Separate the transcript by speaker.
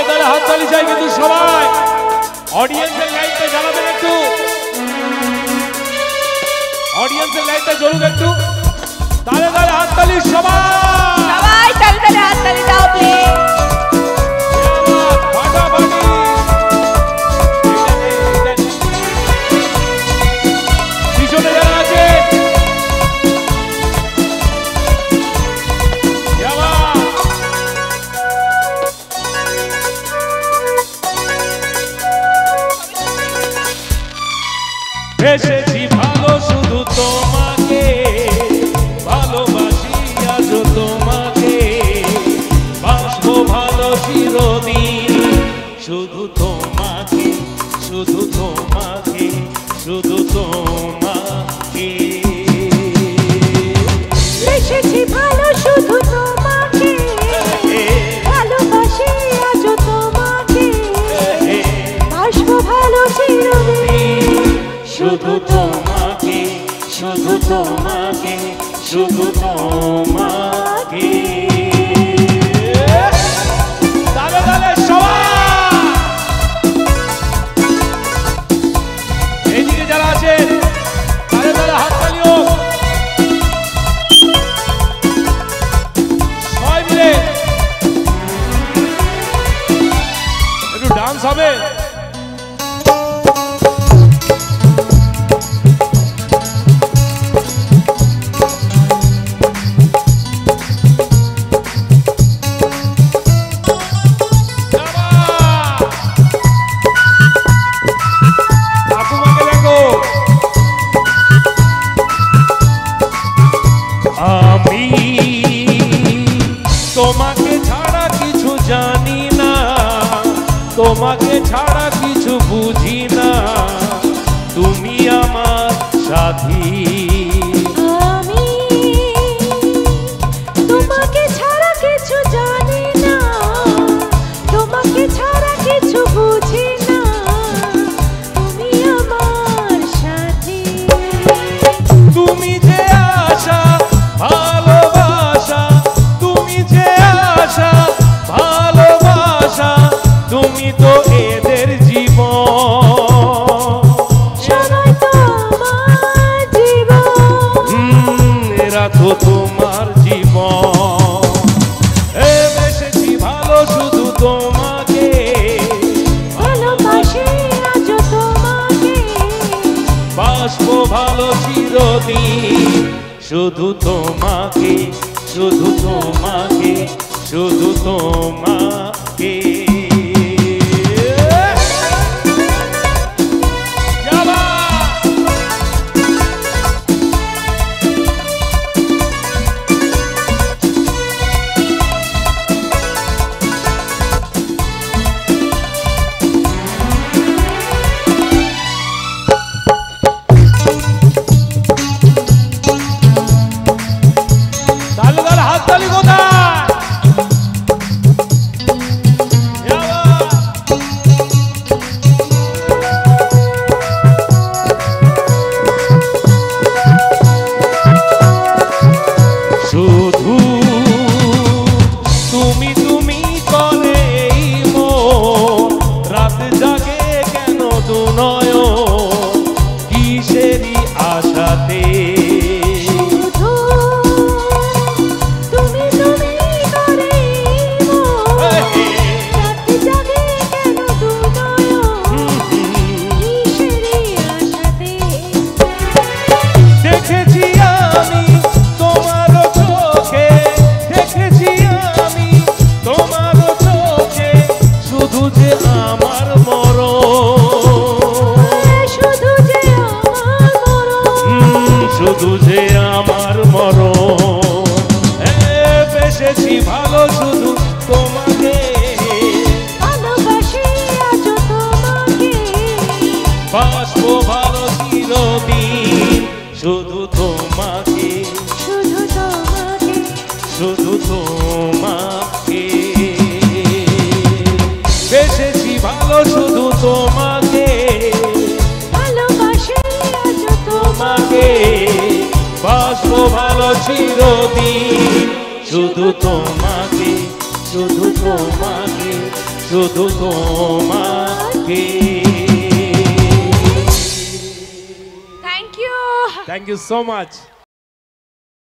Speaker 1: তালে হাততালি চাই কিন্তু সবাই অডিয়েন্সের লাইটটা জ্বালাবেন একটু অডিয়েন্সের লাইটটা জ্বলুক একটু তালে তালে হাততালি সবাই
Speaker 2: তালে তালে হাততালি দাও প্লিজ
Speaker 1: পিছনে যারা আছে এসেছি ভালো শুধু তোমাকে ভালোবাসি আজ তোমাকে বাসবো ভালো চিরদিন শুধু তোমাকে শুধু তোমাকে শুধু তোমাকে
Speaker 2: এসেছি ভালো শুধু তোমাকে ভালোবাসি আজ তোমাকে বাসবো ভালো চিরদিন
Speaker 1: শুধু তোমাকে শুধু তোমাকে শুধু তোমাকে তালে তালে সবাই এইদিকে যারা আছে তালে তালে হাততালি হোক সবাই মিলে একটু ডান্স হবে তোমাকে ছাড়া কিছু জানি না তোমাকে ছাড়া কিছু বুঝি না তুমি আমার সাথী
Speaker 2: আমি তোমাকে ছাড়া কিছু জানি না তোমাকে ছাড়া কিছু বুঝি না তুমি আমার সাথী
Speaker 1: তুমি যে আশা ভালোবাসা তুমি যে আশা ভালোবাসা তুমি তো এদের জীবন
Speaker 2: সবাই তো আমার জীবন
Speaker 1: এরা তো তোমার জীবন এসেছি ভালো শুধু তোমাকে
Speaker 2: ভালোবাসি আজ তোমাকে
Speaker 1: বাসবো ভালো চিরদিন শুধু তোমাকে শুধু তোমাকে শুধু তোমাকে হাততালি কোথায় শুধু তুমি তুমি করে এই মন রাত জাগে কেন দু নয়ন কিসেরই আশাতে দেখেছি আমি তোমার চোখে দেখেছি আমি তোমার চোখে শুধু যে আমার মরণ
Speaker 2: শুধু যে আমার মরণ
Speaker 1: শুধু যে আমার মরণ বেসেছি ভালো শুধু তোমাকে
Speaker 2: ভালোবাসি আজ তোমাকে
Speaker 1: বাসবো ভালো চিরদিন শুধু তোমাকে
Speaker 2: শুধু তোমাকে
Speaker 1: শুধু তোমাকে বেসেছি ভালো শুধু তোমাকে
Speaker 2: ভালোবাসি আজ
Speaker 1: তোমাকে বাসবো ভালো চিরদিন শুধু তোমাকে শুধু তোমাকে শুধু তোমাকে।
Speaker 2: Thank you
Speaker 1: thank you so much.